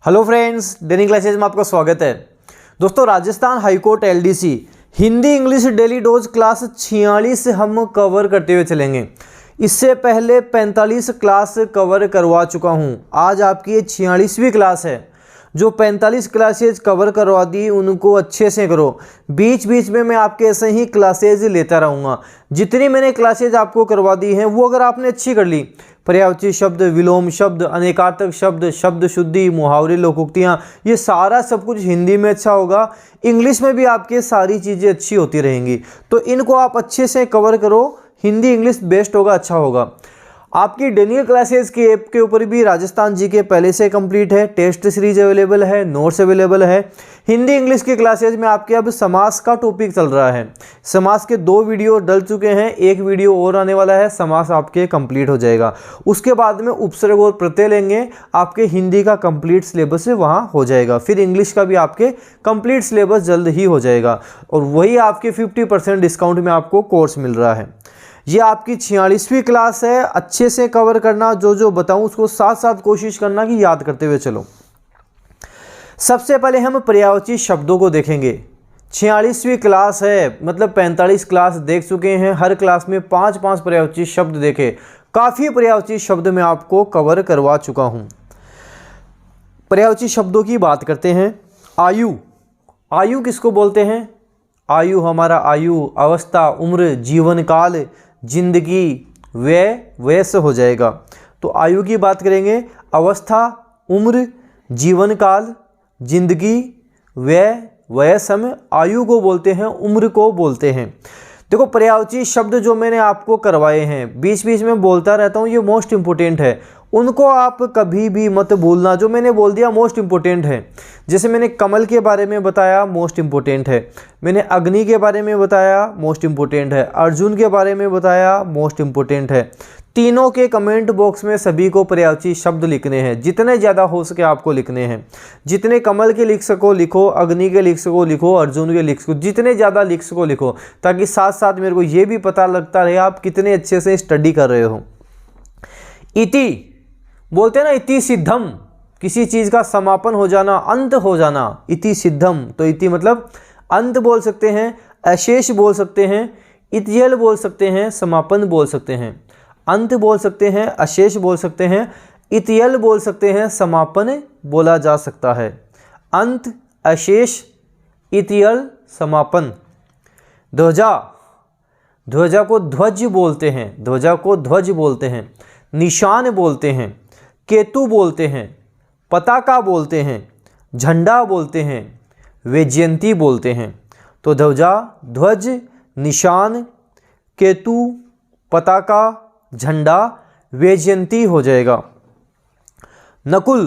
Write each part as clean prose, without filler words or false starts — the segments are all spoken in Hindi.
हेलो फ्रेंड्स, दैनिक क्लासेज में आपका स्वागत है। दोस्तों, Rajasthan high court LDC Hindi English daily dose class 46 हम कवर करते हुए चलेंगे। इससे पहले 45 क्लास कवर करवा चुका हूं। आज आपकी ये 46वीं क्लास है। जो 45 क्लासेज कवर करवा दी उनको अच्छे से करो। बीच बीच में मैं आपके ऐसे ही क्लासेज लेता रहूँगा। जितनी मैंने क्लासेज आपको करवा दी हैं वो अगर आपने अच्छी कर ली, पर्यायवाची शब्द, विलोम शब्द, अनेकार्थक शब्द, शब्द शुद्धि, मुहावरे, लोकोक्तियाँ, ये सारा सब कुछ हिंदी में अच्छा होगा। इंग्लिश में भी आपके सारी चीज़ें अच्छी होती रहेंगी। तो इनको आप अच्छे से कवर करो। हिंदी इंग्लिश बेस्ट होगा, अच्छा होगा। आपकी डेनियल क्लासेस की ऐप के ऊपर भी राजस्थान जी के पहले से कंप्लीट है। टेस्ट सीरीज अवेलेबल है, नोट्स अवेलेबल है। हिंदी इंग्लिश की क्लासेज में आपके अब समास का टॉपिक चल रहा है। समास के 2 वीडियो डल चुके हैं, 1 वीडियो और आने वाला है। समास आपके कंप्लीट हो जाएगा। उसके बाद में उपसर्ग और प्रत्यय लेंगे। आपके हिंदी का कंप्लीट सिलेबस वहाँ हो जाएगा। फिर इंग्लिश का भी आपके कंप्लीट सिलेबस जल्द ही हो जाएगा। और वही आपके 50% डिस्काउंट में आपको कोर्स मिल रहा है। ये आपकी 46वीं क्लास है। अच्छे से कवर करना, जो बताऊं उसको साथ साथ कोशिश करना कि याद करते हुए चलो। सबसे पहले हम पर्यायवाची शब्दों को देखेंगे। 46वीं क्लास है, मतलब 45 क्लास देख चुके हैं। हर क्लास में 5-5 पर्यायवाची शब्द देखे। काफ़ी पर्यायवाची शब्द मैं आपको कवर करवा चुका हूं। पर्यायवाची शब्दों की बात करते हैं। आयु, आयु किसको बोलते हैं? आयु हमारा आयु, अवस्था, उम्र, जीवन काल, जिंदगी, व्यय, वयस हो जाएगा। तो आयु की बात करेंगे। अवस्था, उम्र, जीवन काल, जिंदगी, व्यय, वयस हम आयु को बोलते हैं, उम्र को बोलते हैं। देखो, पर्यायवाची शब्द जो मैंने आपको करवाए हैं, बीच बीच में बोलता रहता हूँ, ये मोस्ट इंपोर्टेंट है। उनको आप कभी भी मत भूलना। जो मैंने बोल दिया मोस्ट इंपोर्टेंट है। जैसे मैंने कमल के बारे में बताया, मोस्ट इंपोर्टेंट है। मैंने अग्नि के बारे में बताया, मोस्ट इंपोर्टेंट है। अर्जुन के बारे में बताया, मोस्ट इंपोर्टेंट है। तीनों के कमेंट बॉक्स में सभी को पर्यायवाची शब्द लिखने हैं। जितने ज़्यादा हो सके आपको लिखने हैं। जितने कमल के लिख सको लिखो, अग्नि के लिख सको लिखो, अर्जुन के लिख सको, जितने ज़्यादा लिख सको लिखो, ताकि साथ साथ मेरे को ये भी पता लगता रहे आप कितने अच्छे से स्टडी कर रहे हो। इति बोलते हैं ना, इति सिद्धम, किसी चीज़ का समापन हो जाना, अंत हो जाना, इति सिद्धम। तो इति मतलब अंत बोल सकते हैं, अशेष बोल सकते हैं, इत्यल बोल सकते हैं, समापन बोल सकते हैं। अंत बोल सकते हैं, अशेष बोल सकते हैं, इत्यल बोल सकते हैं, समापन बोला जा सकता है। अंत, अशेष, इत्यल, समापन। ध्वजा, ध्वजा को ध्वज बोलते हैं, ध्वजा को ध्वज बोलते हैं। निशान बोलते हैं, केतु बोलते हैं, पताका बोलते हैं, झंडा बोलते हैं, वैजयंती बोलते हैं। तो ध्वजा, ध्वज, निशान, केतु, पताका, झंडा, वैजयंती हो जाएगा। नकुल,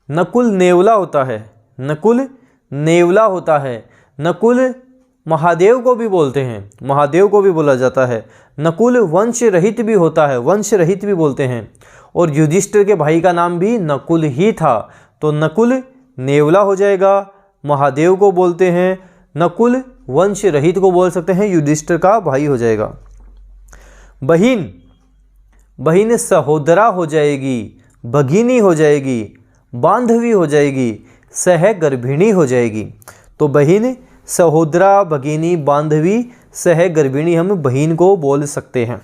नकुल नेवला होता है, नकुल नेवला होता है। नकुल महादेव को भी बोलते हैं, महादेव को भी बोला जाता है। नकुल वंश रहित भी होता है, वंश रहित भी बोलते हैं। और युधिष्ठिर के भाई का नाम भी नकुल ही था। तो नकुल नेवला हो जाएगा, महादेव को बोलते हैं। नकुल वंश रहित को बोल सकते हैं, युधिष्ठिर का भाई हो जाएगा। बहिन, बहिन सहोदरा हो जाएगी, भगिनी हो जाएगी, बांधवी हो जाएगी, सहगर्भिणी हो जाएगी। तो बहिन, सहोदरा, भगिनी, बांधवी, सहगर्भिणी हम बहिन को बोल सकते हैं।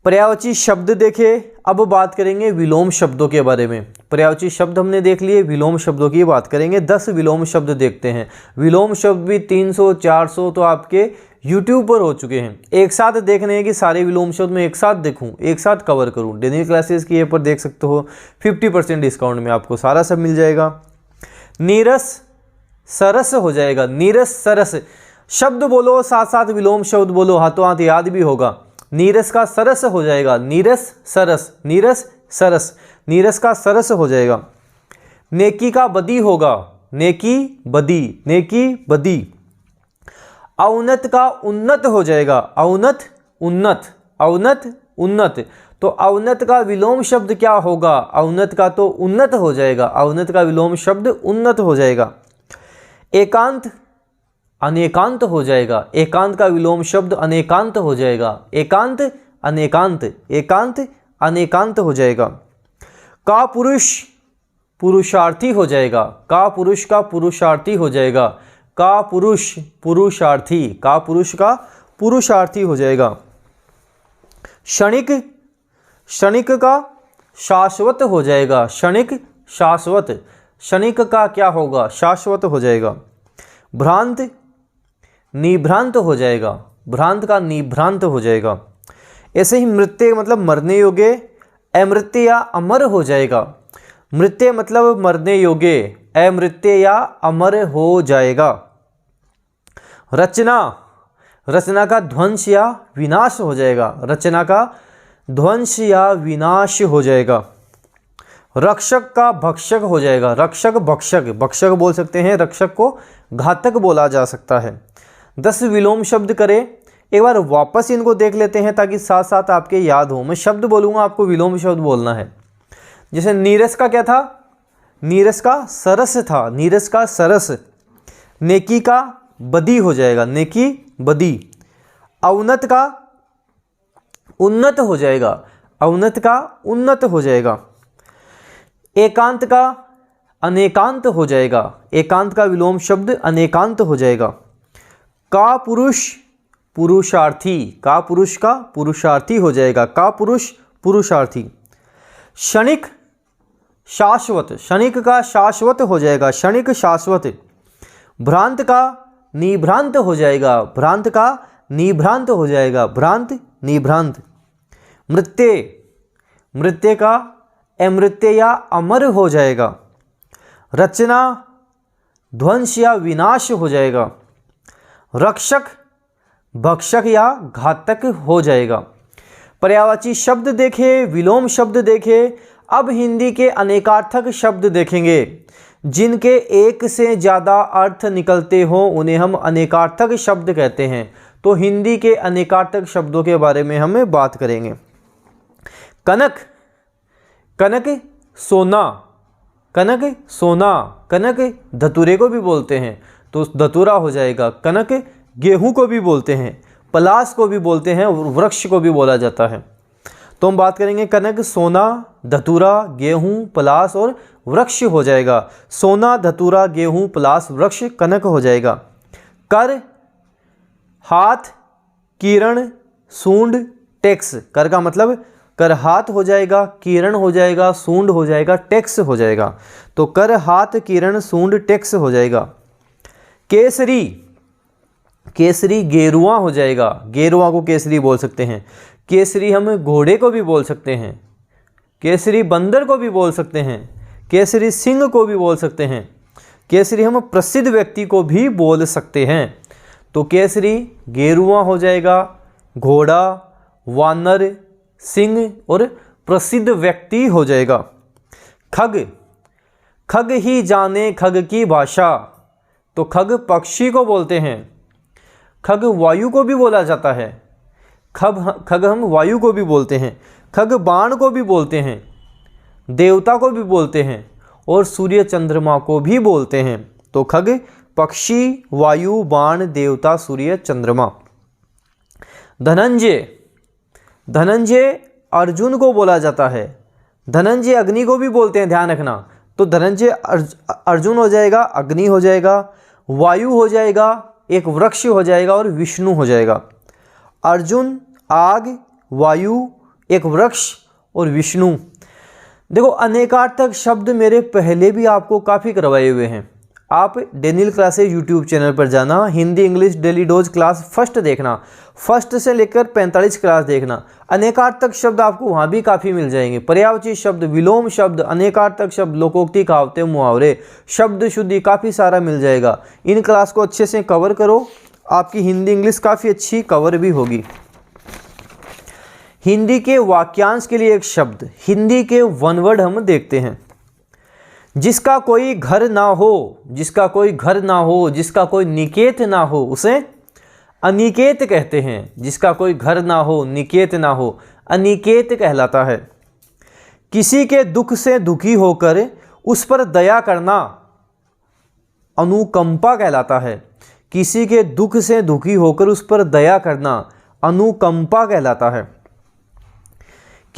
पर्यायवाची शब्द देखे। अब बात करेंगे विलोम शब्दों के बारे में। पर्यायवाची शब्द हमने देख लिए, विलोम शब्दों की बात करेंगे। 10 विलोम शब्द देखते हैं। विलोम शब्द भी 300-400 तो आपके YouTube पर हो चुके हैं। एक साथ देखने हैं कि सारे विलोम शब्द मैं एक साथ देखूं, एक साथ कवर करूं। डेनियल क्लासेस की ऐप पर देख सकते हो। 50% डिस्काउंट में आपको सारा सब मिल जाएगा। नीरस सरस हो जाएगा, नीरस सरस। शब्द बोलो, साथ साथ विलोम शब्द बोलो, हाथों हाथ याद भी होगा। नीरस का सरस हो जाएगा, नीरस सरस, नीरस सरस, नीरस का सरस हो जाएगा। नेकी का बदी होगा, नेकी बदी, नेकी बदी। औन्नत का उन्नत हो जाएगा, औन्नत उन्नत, औन्नत उन्नत। तो औन्नत का विलोम शब्द क्या होगा? औन्नत का तो उन्नत हो जाएगा, औन्नत का विलोम शब्द उन्नत हो जाएगा। एकांत अनेकांत हो जाएगा, एकांत का विलोम शब्द अनेकांत हो जाएगा। एकांत अनेकांत, एकांत अनेकांत हो जाएगा। का पुरुष पुरुषार्थी हो जाएगा, का पुरुष का पुरुषार्थी हो जाएगा, का पुरुष पुरुषार्थी, का पुरुष का पुरुषार्थी हो जाएगा। क्षणिक, क्षणिक का शाश्वत हो जाएगा, क्षणिक शाश्वत, क्षणिक का क्या होगा, शाश्वत हो जाएगा। भ्रांत निभ्रांत हो जाएगा, भ्रांत का निभ्रांत हो जाएगा। ऐसे ही मृत्य मतलब मरने योग्य, अमृत्य या अमर हो जाएगा। मृत्य मतलब मरने योग्य, अमृत्य या अमर हो जाएगा। रचना, रचना का ध्वंस या विनाश हो जाएगा, रचना का ध्वंस या विनाश हो जाएगा। रक्षक का भक्षक हो जाएगा, रक्षक भक्षक, भक्षक बोल सकते हैं, रक्षक को घातक बोला जा सकता है। 10 विलोम शब्द करें, एक बार वापस इनको देख लेते हैं ताकि साथ साथ आपके याद हो। मैं शब्द बोलूँगा, आपको विलोम शब्द बोलना है। जैसे नीरस का क्या था, नीरस का सरस था, नीरस का सरस। नेकी का बदी हो जाएगा, नेकी बदी। अवनत का उन्नत हो जाएगा, अवनत का उन्नत हो जाएगा। एकांत का अनेकांत हो जाएगा, एकांत का विलोम शब्द अनेकांत हो जाएगा। का पुरुष पुरुषार्थी, का पुरुष का पुरुषार्थी हो जाएगा, का पुरुष पुरुषार्थी। क्षणिक शाश्वत, क्षणिक का शाश्वत हो जाएगा, क्षणिक शाश्वत। भ्रांत का निभ्रांत हो जाएगा, भ्रांत का निभ्रांत हो जाएगा, भ्रांत निभ्रांत। मृत्य, मृत्य का अमृत्य या अमर हो जाएगा। रचना ध्वंस या विनाश हो जाएगा। रक्षक भक्षक या घातक हो जाएगा। पर्यायवाची शब्द देखें, विलोम शब्द देखें। अब हिंदी के अनेकार्थक शब्द देखेंगे। जिनके एक से ज़्यादा अर्थ निकलते हों उन्हें हम अनेकार्थक शब्द कहते हैं। तो हिंदी के अनेकार्थक शब्दों के बारे में हम बात करेंगे। कनक, कनक सोना, कनक सोना, कनक धतूरे को भी बोलते हैं तो धतूरा हो जाएगा। कनक गेहूं को भी बोलते हैं, पलास को भी बोलते हैं, वृक्ष को भी बोला जाता है। तो हम बात करेंगे कनक सोना, धतूरा, गेहूं, पलास और वृक्ष हो जाएगा। सोना, धतूरा, गेहूं, पलास, वृक्ष, कनक हो जाएगा। कर हाथ, किरण, सूंड, टैक्स। कर का मतलब कर हाथ हो जाएगा, किरण हो जाएगा, सूंड हो जाएगा, टैक्स हो जाएगा। तो कर हाथ, किरण, सूंड, टैक्स हो जाएगा। केसरी, केसरी गेरुआ हो जाएगा, गेरुआ को केसरी बोल सकते हैं। केसरी हम घोड़े को भी बोल सकते हैं, केसरी बंदर को भी बोल सकते हैं, केसरी सिंह को भी बोल सकते हैं, केसरी हम प्रसिद्ध व्यक्ति को भी बोल सकते हैं। तो केसरी गेरुआ हो जाएगा, घोड़ा, वानर, सिंह और प्रसिद्ध व्यक्ति हो जाएगा। खग, खग ही जाने खग की भाषा। तो खग पक्षी को बोलते हैं। खग वायु को भी बोला जाता है, खग हम वायु को भी बोलते हैं। खग बाण को भी बोलते हैं, देवता को भी बोलते हैं और सूर्य चंद्रमा को भी बोलते हैं। तो खग पक्षी, वायु, बाण, देवता, सूर्य, चंद्रमा। धनंजय, धनंजय अर्जुन को बोला जाता है। धनंजय अग्नि को भी बोलते हैं, ध्यान रखना। तो धनंजय अर्जुन हो जाएगा, अग्नि हो जाएगा, वायु हो जाएगा, एक वृक्ष हो जाएगा और विष्णु हो जाएगा। अर्जुन आग, वायु, एक वृक्ष और विष्णु। देखो अनेकार्थक शब्द मेरे पहले भी आपको काफ़ी करवाए हुए हैं। आप डेनियल क्लासेस यूट्यूब चैनल पर जाना, Hindi English daily dose class first देखना, फर्स्ट से लेकर 45 क्लास देखना। अनेकार्थक शब्द आपको वहाँ भी काफ़ी मिल जाएंगे। पर्यायवाची शब्द, विलोम शब्द, अनेकार्थक शब्द, लोकोक्ति, कहावतें, मुहावरे, शब्द शुद्धि, काफ़ी सारा मिल जाएगा। इन क्लास को अच्छे से कवर करो, आपकी हिंदी इंग्लिश काफ़ी अच्छी कवर भी होगी। हिंदी के वाक्यांश के लिए एक शब्द, हिंदी के वन वर्ड हम देखते हैं। जिसका कोई घर ना हो, जिसका कोई घर ना हो, जिसका कोई निकेत ना हो, उसे अनिकेत कहते हैं। जिसका कोई घर ना हो, निकेत ना हो, अनिकेत कहलाता है। किसी के दुख से दुखी होकर उस पर दया करना अनुकंपा कहलाता है। किसी के दुख से दुखी होकर उस पर दया करना अनुकंपा कहलाता है।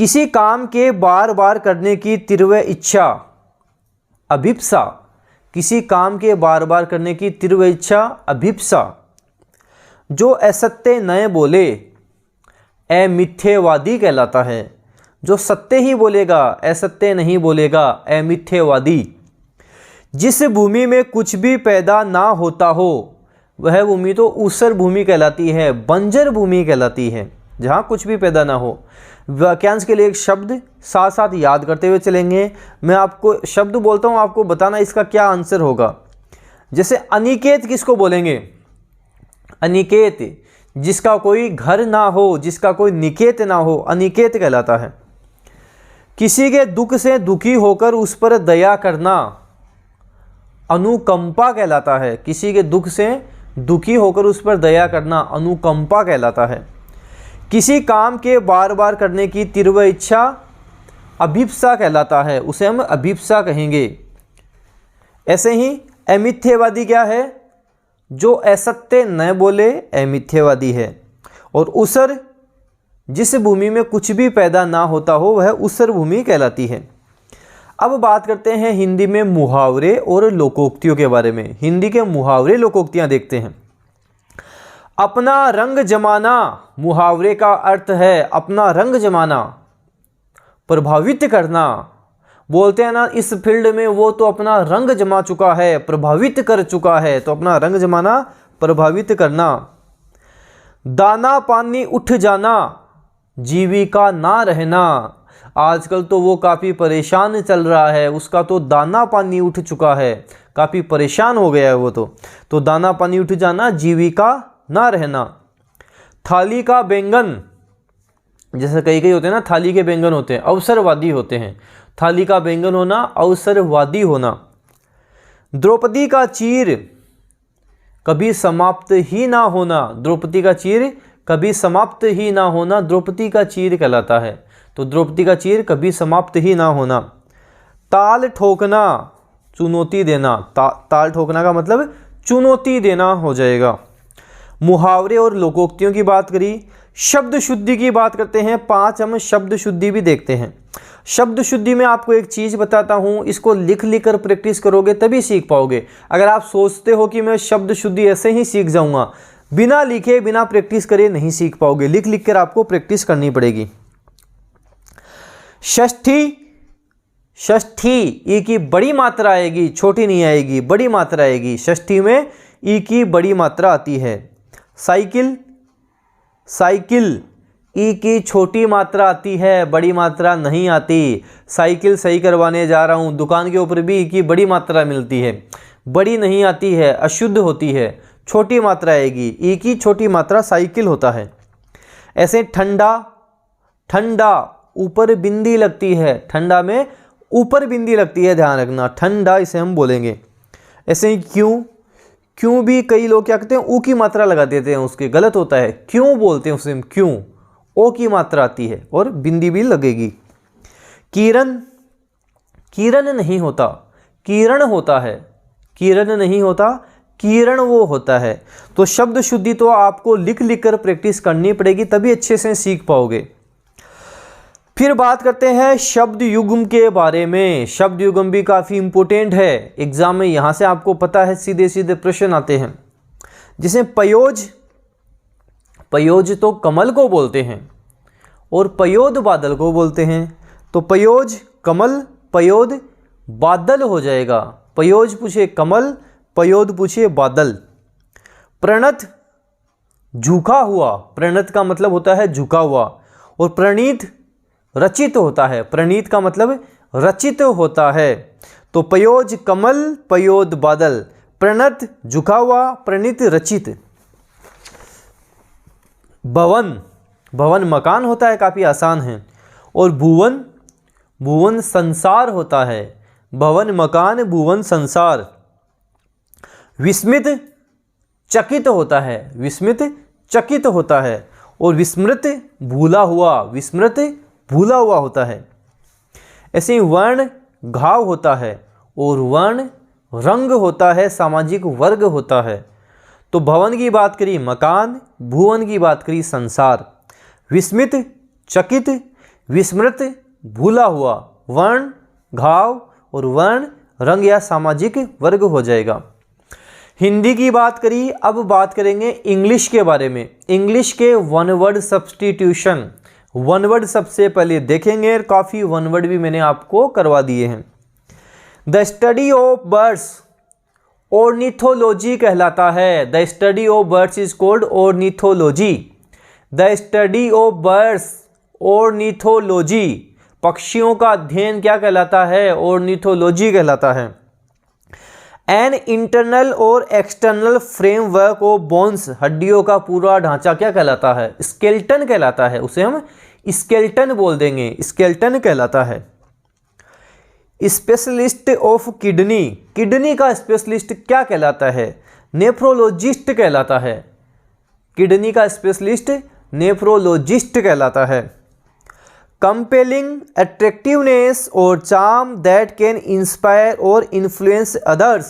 किसी काम के बार बार करने की तीव्र इच्छा, अभिप्सा। किसी काम के बार बार करने की तीव्र इच्छा, अभिप्सा। जो असत्य न बोले, अमिथ्यवादी कहलाता है। जो सत्य ही बोलेगा, असत्य नहीं बोलेगा, अमिथ्यवादी। जिस भूमि में कुछ भी पैदा ना होता हो वह भूमि तो ऊसर भूमि कहलाती है, बंजर भूमि कहलाती है, जहाँ कुछ भी पैदा ना हो। वाक्यांश के लिए एक शब्द साथ साथ याद करते हुए चलेंगे। मैं आपको शब्द बोलता हूँ, आपको बताना इसका क्या आंसर होगा। जैसे अनिकेत किसको बोलेंगे? अनिकेत, जिसका कोई घर ना हो, जिसका कोई निकेत ना हो, अनिकेत कहलाता है। किसी के दुख से दुखी होकर उस पर दया करना, अनुकंपा कहलाता है। किसी के दुख से दुखी होकर उस पर दया करना अनुकंपा कहलाता है। किसी काम के बार बार करने की तीव्र इच्छा, अभिप्सा कहलाता है, उसे हम अभिप्सा कहेंगे। ऐसे ही अमिथ्यवादी क्या है? जो असत्य न बोले, अमिथ्यवादी है। और उसर, जिस भूमि में कुछ भी पैदा ना होता हो वह उसर भूमि कहलाती है। अब बात करते हैं हिंदी में मुहावरे और लोकोक्तियों के बारे में। हिंदी के मुहावरे लोकोक्तियां देखते हैं। अपना रंग जमाना, मुहावरे का अर्थ है अपना रंग जमाना, प्रभावित करना। बोलते हैं ना, इस फील्ड में वो तो अपना रंग जमा चुका है, प्रभावित कर चुका है, तो अपना रंग जमाना, प्रभावित करना। दाना पानी उठ जाना, जीविका ना रहना। आजकल तो वो काफ़ी परेशान चल रहा है, उसका तो दाना पानी उठ चुका है, काफ़ी परेशान हो गया है वो तो दाना पानी उठ जाना, जीविका ना रहना। थाली का बैंगन, जैसे कई होते हैं ना, थाली के बैंगन होते हैं, अवसरवादी होते हैं। थाली का बैंगन होना, अवसरवादी होना। द्रौपदी का चीर, कभी समाप्त ही ना होना। द्रौपदी का चीर कभी समाप्त ही ना होना, द्रौपदी का चीर कहलाता है। तो द्रौपदी का चीर कभी समाप्त ही ना होना। ताल ठोकना, चुनौती देना। ताल ठोकना का मतलब चुनौती देना हो जाएगा। मुहावरे और लोकोक्तियों की बात करी। शब्द शुद्धि की बात करते हैं। 5 हम शब्द शुद्धि भी देखते हैं। शब्द शुद्धि में आपको एक चीज़ बताता हूँ, इसको लिख लिख कर प्रैक्टिस करोगे तभी सीख पाओगे। अगर आप सोचते हो कि मैं शब्द शुद्धि ऐसे ही सीख जाऊँगा, बिना लिखे बिना प्रैक्टिस करे नहीं सीख पाओगे। लिख लिख कर आपको प्रैक्टिस करनी पड़ेगी। षष्ठी, षष्ठी ई की बड़ी मात्रा आएगी, छोटी नहीं आएगी, बड़ी मात्रा आएगी। षष्ठी में ई की बड़ी मात्रा आती है। साइकिल, साइकिल ई की छोटी मात्रा आती है, बड़ी मात्रा नहीं आती। साइकिल सही करवाने जा रहा हूँ, दुकान के ऊपर भी ई की बड़ी मात्रा मिलती है, बड़ी नहीं आती है, अशुद्ध होती है, छोटी मात्रा आएगी। ई की छोटी मात्रा साइकिल होता है। ऐसे ठंडा, ठंडा ऊपर बिंदी लगती है, ठंडा में ऊपर बिंदी लगती है, ध्यान रखना, ठंडा इसे हम बोलेंगे। ऐसे ही क्यों, क्यों भी कई लोग क्या कहते हैं, ऊ की मात्रा लगा देते हैं, उसके गलत होता है। क्यों बोलते हैं उसे हम क्यों, ओ की मात्रा आती है और बिंदी भी लगेगी। किरण, किरण नहीं होता, किरण होता है। किरण नहीं होता, किरण वो होता है। तो शब्द शुद्धि तो आपको लिख लिख कर प्रैक्टिस करनी पड़ेगी, तभी अच्छे से सीख पाओगे। फिर बात करते हैं शब्द युग्म के बारे में। शब्द युग्म भी काफ़ी इंपॉर्टेंट है, एग्जाम में यहाँ से आपको पता है सीधे सीधे प्रश्न आते हैं। जैसे पयोज, पयोज तो कमल को बोलते हैं और पयोद बादल को बोलते हैं। तो पयोज कमल, पयोद बादल हो जाएगा। पयोज पूछे कमल, पयोद पूछे बादल। प्रणत झुका हुआ, प्रणत का मतलब होता है झुका हुआ। और प्रणीत रचित होता है, प्रणीत का मतलब रचित होता है। तो पयोज कमल, पयोद बादल। प्रणत झुका हुआ, प्रणीत रचित। भवन, भवन मकान होता है, काफ़ी आसान है। और भुवन, भुवन संसार होता है। भवन मकान, भुवन संसार। विस्मित चकित होता है, विस्मित चकित होता है। और विस्मृत भूला हुआ, विस्मृत भूला हुआ होता है। ऐसे ही वर्ण घाव होता है और वर्ण रंग होता है, सामाजिक वर्ग होता है। तो भवन की बात करी मकान, भुवन की बात करी संसार। विस्मित चकित विस्मृत भूला हुआ, वर्ण घाव और वर्ण रंग या सामाजिक वर्ग हो जाएगा। हिंदी की बात करी, अब बात करेंगे इंग्लिश के बारे में। इंग्लिश के one word substitution, one word सबसे पहले देखेंगे, काफ़ी वन वर्ड भी मैंने आपको करवा दिए हैं। The study of birds ornithology कहलाता है। The study of birds is called ornithology. The study of birds ornithology, पक्षियों का अध्ययन क्या कहलाता है? ऑर्निथोलॉजी कहलाता है। एन इंटरनल और एक्सटर्नल फ्रेमवर्क ऑफ बोन्स, हड्डियों का पूरा ढांचा क्या कहलाता है? स्केलेटन कहलाता है। उसे हम स्केलेटन बोल देंगे, स्केलेटन कहलाता है। स्पेशलिस्ट ऑफ किडनी, किडनी का स्पेशलिस्ट क्या कहलाता है? नेफ्रोलॉजिस्ट कहलाता है। किडनी का स्पेशलिस्ट नेफ्रोलॉजिस्ट कहलाता है। कंपेलिंग अट्रैक्टिवनेस और चार्म दैट कैन इंस्पायर और इन्फ्लुएंस अदर्स,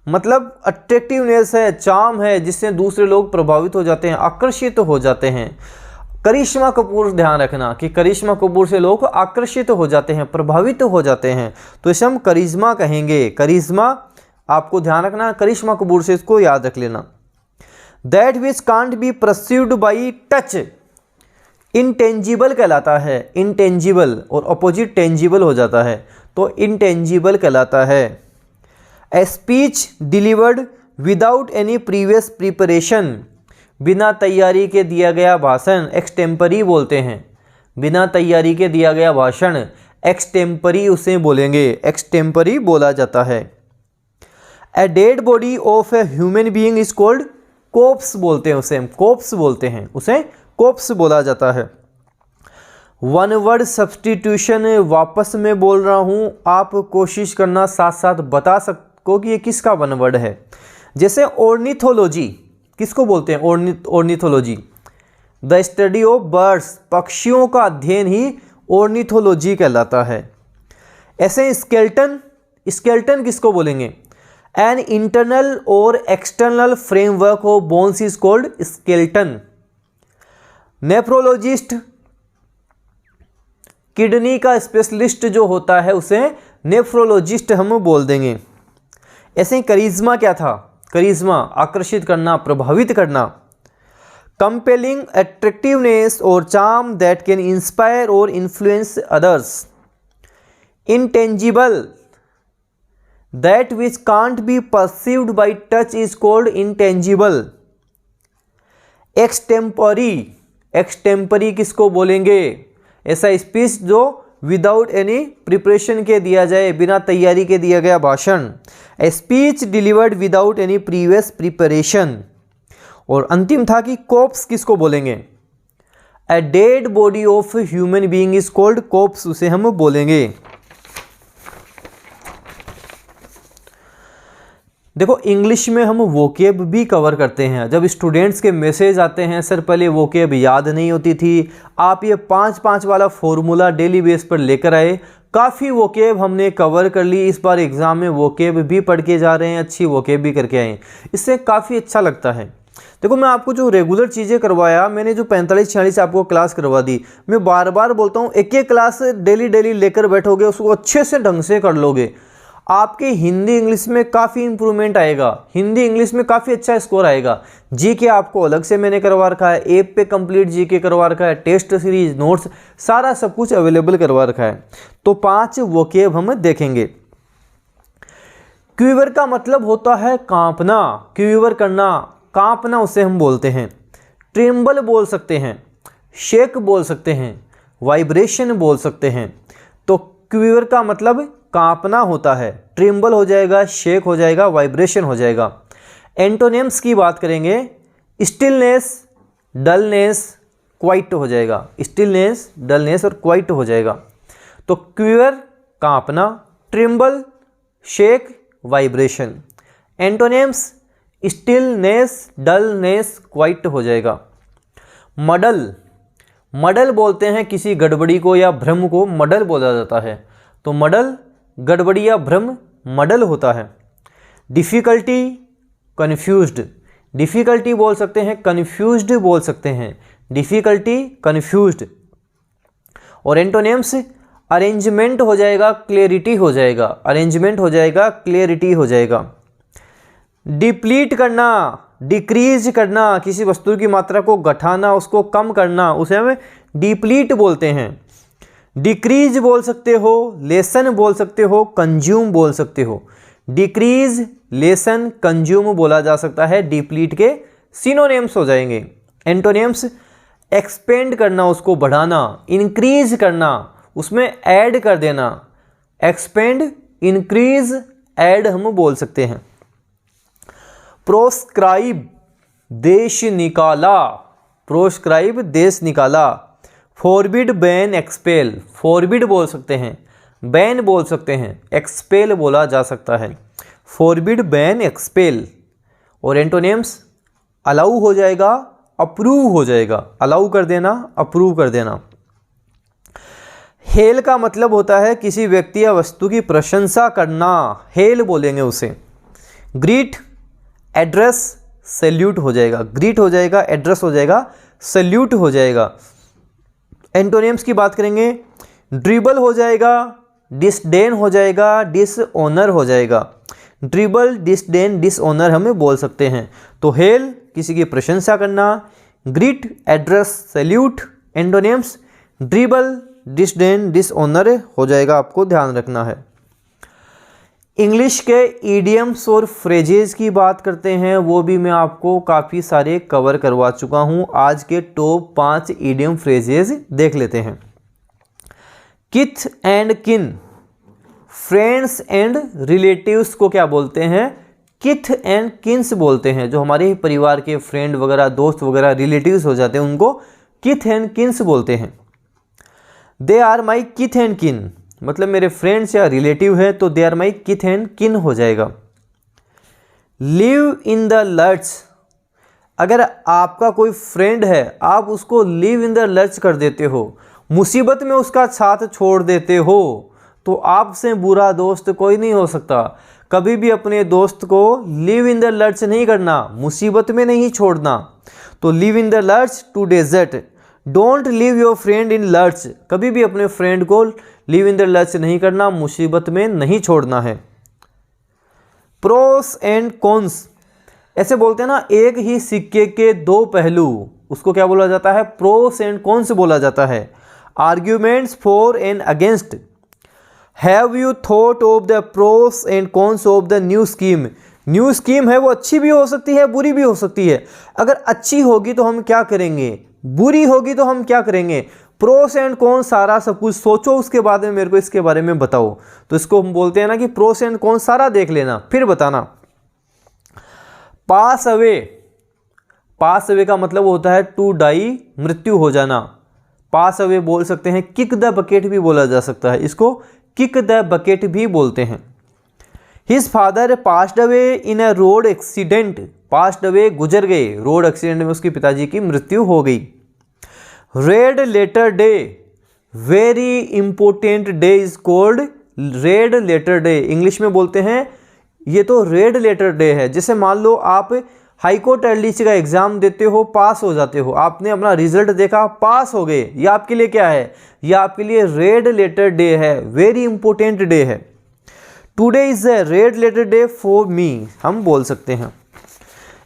मतलब अट्रैक्टिवनेस है, चार्म है, जिससे दूसरे लोग प्रभावित हो जाते हैं, आकर्षित हो जाते हैं। करिश्मा कपूर, ध्यान रखना कि करिश्मा कपूर से लोग आकर्षित हो जाते हैं, प्रभावित हो जाते हैं, तो इसे हम करिश्मा कहेंगे। करिश्मा आपको ध्यान रखना, करिश्मा कपूर से इसको याद रख लेना। That which can't be perceived by touch, intangible कहलाता है। इनटेंजिबल और अपोजिट टेंजिबल हो जाता है, तो इनटेंजिबल कहलाता है। A speech delivered without any previous preparation, बिना तैयारी के दिया गया भाषण एक्सटेम्परी बोलते हैं। बिना तैयारी के दिया गया भाषण एक्सटेम्परी उसे बोलेंगे, एक्सटेम्परी बोला जाता है। A dead body of a human being is called cops बोलते हैं, उसे हम कोप्स बोलते हैं, उसे कोप्स बोला जाता है। वन वर्ड सब्स्टिट्यूशन वापस में बोल रहा हूँ, आप कोशिश करना साथ साथ बता सको कि ये किसका वन वर्ड है। जैसे ऑर्निथोलॉजी किसको बोलते हैं? Ornithology. The study of birds, पक्षियों का अध्ययन ही ऑर्निथोलॉजी कहलाता है। ऐसे स्केलेटन, स्केलेटन किसको बोलेंगे? एन इंटरनल और external framework of bones is called skeleton. Nephrologist, kidney का स्पेशलिस्ट जो होता है उसे नेफ्रोलॉजिस्ट हम बोल देंगे। ऐसे ही करिश्मा क्या था? करिश्मा आकर्षित करना, प्रभावित करना। कंपेलिंग अट्रैक्टिवनेस और चार्म दैट कैन इंस्पायर और influence others. Intangible, that which can't be perceived by touch is called intangible. Extempore, extempore किसको बोलेंगे? ऐसा स्पीच जो विदाउट एनी प्रिपरेशन के दिया जाए, बिना तैयारी के दिया गया भाषण। A speech delivered without any previous preparation. और अंतिम था कि कोप्स किसको बोलेंगे? A dead body of human being is called cops, उसे हम बोलेंगे। देखो इंग्लिश में हम वोकेब भी कवर करते हैं। जब स्टूडेंट्स के मैसेज आते हैं सर पहले वोकेब याद नहीं होती थी, आप ये 5-5 वाला फॉर्मूला डेली बेस पर लेकर आए, काफ़ी वोकेब हमने कवर कर ली। इस बार एग्ज़ाम में वोकेब भी पढ़ के जा रहे हैं, अच्छी वोकेब भी करके आए, इससे काफ़ी अच्छा लगता है। देखो मैं आपको जो रेगुलर चीज़ें करवाया, मैंने जो 45-46 आपको क्लास करवा दी, मैं बार बार बोलता हूँ एक एक क्लास डेली लेकर बैठोगे, उसको अच्छे से ढंग से कर लोगे, आपके हिंदी इंग्लिश में काफ़ी इंप्रूवमेंट आएगा, हिंदी इंग्लिश में काफ़ी अच्छा स्कोर आएगा। जीके आपको अलग से मैंने करवा रखा है, ऐप पे कंप्लीट जीके करवा रखा है, टेस्ट सीरीज, नोट्स, सारा सब कुछ अवेलेबल करवा रखा है। तो 5 वोकेब हम देखेंगे। क्विवर का मतलब होता है कांपना, क्विवर करना, कांपना उसे हम बोलते हैं। ट्रेम्बल बोल सकते हैं, शेक बोल सकते हैं, वाइब्रेशन बोल सकते हैं। तो क्विवर का मतलब कांपना होता है, ट्रिम्बल हो जाएगा, शेक हो जाएगा, वाइब्रेशन हो जाएगा। एंटोनिम्स की बात करेंगे, स्टिलनेस, डलनेस, क्वाइट हो जाएगा, स्टिलनेस, डलनेस और क्वाइट हो जाएगा। तो क्विवर कांपना, tremble, shake, vibration. Antonyms stillness, dullness, quiet हो जाएगा। मडल, मडल बोलते हैं किसी गड़बड़ी को या भ्रम को मडल बोला जाता है। तो मडल, गड़बड़ी या भ्रम मडल होता है। डिफ़िकल्टी, कन्फ्यूज्ड, डिफ़िकल्टी बोल सकते हैं, कन्फ्यूज्ड बोल सकते हैं, डिफ़िकल्टी, कन्फ्यूज्ड। और एंटोनिम्स अरेंजमेंट हो जाएगा, क्लियरिटी हो जाएगा, अरेंजमेंट हो जाएगा, क्लियरिटी हो जाएगा। डिप्लीट करना, डिक्रीज करना, किसी वस्तु की मात्रा को घटाना, उसको कम करना, उसे हम डिप्लीट बोलते हैं। डिक्रीज बोल सकते हो, लेसन बोल सकते हो, कंज्यूम बोल सकते हो। डिक्रीज, लेसन, कंज्यूम बोला जा सकता है, डिप्लीट के सिनोनिम्स हो जाएंगे। एंटोनिम्स एक्सपेंड करना, उसको बढ़ाना, इंक्रीज करना, उसमें ऐड कर देना। एक्सपेंड, इंक्रीज, ऐड हम बोल सकते हैं। प्रोस्क्राइब, देश निकाला, प्रोस्क्राइब, देश निकाला। फॉरबिड, बैन, एक्सपेल, फॉरबिड बोल सकते हैं, बैन बोल सकते हैं, एक्सपेल बोला जा सकता है। Forbid, ban, expel. और एंटोनिम्स अलाउ हो जाएगा, अप्रूव हो जाएगा, अलाउ कर देना, अप्रूव कर देना। हेल का मतलब होता है किसी व्यक्ति या वस्तु की प्रशंसा करना, हेल बोलेंगे उसे। ग्रीट, एड्रेस, सैल्यूट हो जाएगा, ग्रीट हो जाएगा, एड्रेस हो जाएगा, सैल्यूट हो जाएगा। एंटोनिम्स की बात करेंगे, ड्रिबल हो जाएगा, डिसडेन हो जाएगा, डिसऑनर हो जाएगा। ड्रिबल, डिसडेन, डिसऑनर हमें बोल सकते हैं। तो हेल किसी की प्रशंसा करना, greet, address, salute. Antonyms dribble, disdain, dishonour हो जाएगा, आपको ध्यान रखना है। इंग्लिश के ईडियम्स और फ्रेजेस की बात करते हैं, वो भी मैं आपको काफ़ी सारे कवर करवा चुका हूँ। आज के टॉप 5 ईडियम फ्रेजेस देख लेते हैं। किथ एंड किन, फ्रेंड्स एंड रिलेटिव्स को क्या बोलते हैं? किथ एंड किन्स बोलते हैं। जो हमारे परिवार के फ्रेंड वगैरह, दोस्त वगैरह, रिलेटिव्स हो जाते हैं, उनको किथ एंड किन्स बोलते हैं। दे आर माई किथ एंड किन, मतलब मेरे फ्रेंड्स या रिलेटिव है, तो दे आर माई किथ एंड किन हो जाएगा। लिव इन द लर्च, अगर आपका कोई फ्रेंड है, आप उसको लिव इन द लर्च कर देते हो, मुसीबत में उसका साथ छोड़ देते हो, तो आपसे बुरा दोस्त कोई नहीं हो सकता। कभी भी अपने दोस्त को लिव इन द लर्च नहीं करना, मुसीबत में नहीं छोड़ना। तो leave in the lurch to desert, don't leave your friend in lurch, कभी भी अपने फ्रेंड को लिव इन द लर्च नहीं करना, मुसीबत में नहीं छोड़ना है। प्रोस एंड कॉन्स, ऐसे बोलते हैं ना, एक ही सिक्के के दो पहलू, उसको क्या बोला जाता है? प्रोस एंड कॉन्स बोला जाता है। Arguments for and against, have you thought of the pros and cons of the new scheme. New scheme है वो अच्छी भी हो सकती है, बुरी भी हो सकती है। अगर अच्छी होगी तो हम क्या करेंगे, बुरी होगी तो हम क्या करेंगे। प्रोस एंड कॉन्स सारा सब कुछ सोचो, उसके बाद में मेरे को इसके बारे में बताओ। तो इसको हम बोलते हैं ना कि प्रोस एंड कॉन्स सारा देख लेना, फिर बताना। पास अवे, पास अवे का मतलब होता है टू डाई, मृत्यु हो जाना। पास अवे बोल सकते हैं। किक द बकेट भी बोला जा सकता है, इसको किक द बकेट भी बोलते हैं। His father passed away in a road accident, passed away गुजर गए, रोड एक्सीडेंट में उसके पिताजी की मृत्यु हो गई। Red letter day, very important day is called red letter day, English में बोलते हैं ये तो रेड लेटर डे है। जैसे मान लो आप हाई कोर्ट एलडीसी का एग्जाम देते हो, पास हो जाते हो, आपने अपना रिजल्ट देखा, पास हो गए, ये आपके लिए क्या है? ये आपके लिए रेड लेटर डे है, वेरी इंपॉर्टेंट डे है। Today is a red letter day for me, हम बोल सकते हैं।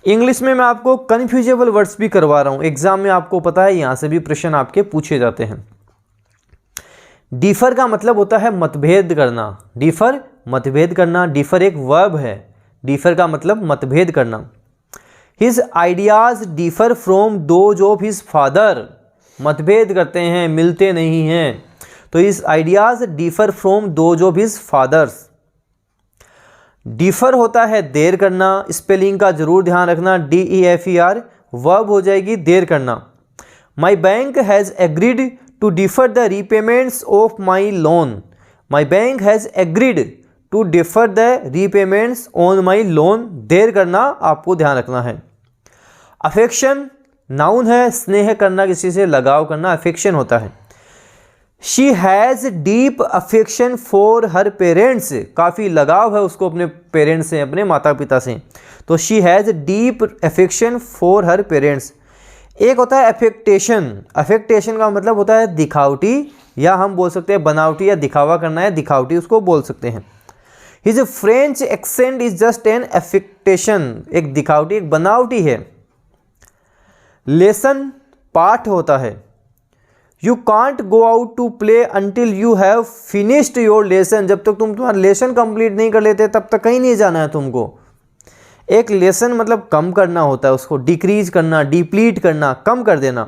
इंग्लिश में मैं आपको कन्फ्यूजेबल वर्ड्स भी करवा रहा हूं, एग्जाम में आपको पता है यहां से भी प्रश्न आपके पूछे जाते हैं। डिफर का मतलब होता है मतभेद करना, डिफर मतभेद करना, डिफर एक वर्ब है, डिफर का मतलब मतभेद करना। His ideas differ from those of his father, मतभेद करते हैं, मिलते नहीं हैं, तो his ideas differ from those of his father's. Differ होता है देर करना, स्पेलिंग का जरूर ध्यान रखना, DEFER वर्ब हो जाएगी देर करना। My bank has agreed to defer the repayments of my loan, my bank has agreed to defer the repayments on my loan, देर करना आपको ध्यान रखना है। अफेक्शन नाउन है, स्नेह करना, किसी से लगाव करना, अफेक्शन होता है। She has deep affection for her parents, काफ़ी लगाव है उसको अपने पेरेंट्स से, अपने माता पिता से, तो she has deep affection for her parents. एक होता है अफेक्टेशन, अफेक्टेशन का मतलब होता है दिखावटी या हम बोल सकते हैं बनावटी या दिखावा करना है, दिखावटी उसको बोल सकते हैं। His French accent is just an affectation, एक दिखावटी एक बनावटी है। लेसन पाठ होता है। You can't go out to play until you have finished your lesson, जब तक तुम तुम्हारा लेसन कंप्लीट नहीं कर लेते तब तक कहीं नहीं जाना है तुमको। एक लेसन मतलब कम करना होता है, उसको डिक्रीज करना, डिप्लीट करना, कम कर देना।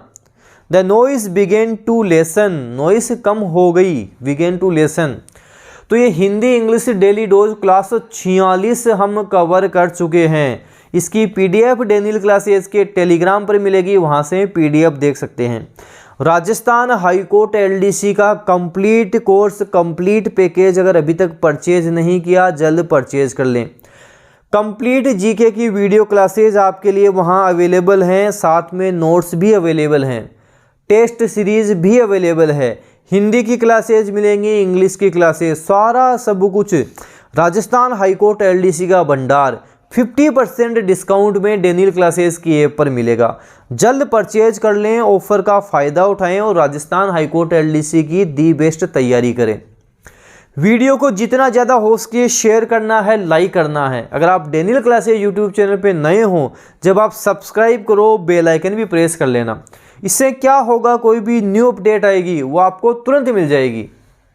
The noise began to lessen, noise कम हो गई, बिगेन टू लेसन। तो ये Hindi English daily dose class 46 हम कवर कर चुके हैं। इसकी पीडीएफ डेनियल क्लासेस के टेलीग्राम पर मिलेगी, वहाँ से पीडीएफ देख सकते हैं। राजस्थान हाईकोर्ट एलडीसी का कंप्लीट कोर्स, कंप्लीट पैकेज अगर अभी तक परचेज नहीं किया जल्द परचेज कर लें। कंप्लीट जीके की वीडियो क्लासेज आपके लिए वहाँ अवेलेबल हैं, साथ में नोट्स भी अवेलेबल हैं, टेस्ट सीरीज भी अवेलेबल है, हिंदी की क्लासेज मिलेंगी, इंग्लिश की क्लासेज, सारा सब कुछ राजस्थान हाईकोर्ट एलडीसी का भंडार 50% डिस्काउंट में डेनियल क्लासेस की ऐप पर मिलेगा। जल्द परचेज कर लें, ऑफर का फ़ायदा उठाएं और राजस्थान हाईकोर्ट एलडीसी की दी बेस्ट तैयारी करें। वीडियो को जितना ज़्यादा हो सके शेयर करना है, लाइक करना है। अगर आप डेनियल क्लासेस यूट्यूब चैनल पे नए हों, जब आप सब्सक्राइब करो बेल आइकन भी प्रेस कर लेना। इससे क्या होगा, कोई भी न्यू अपडेट आएगी वो आपको तुरंत मिल जाएगी।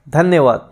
धन्यवाद।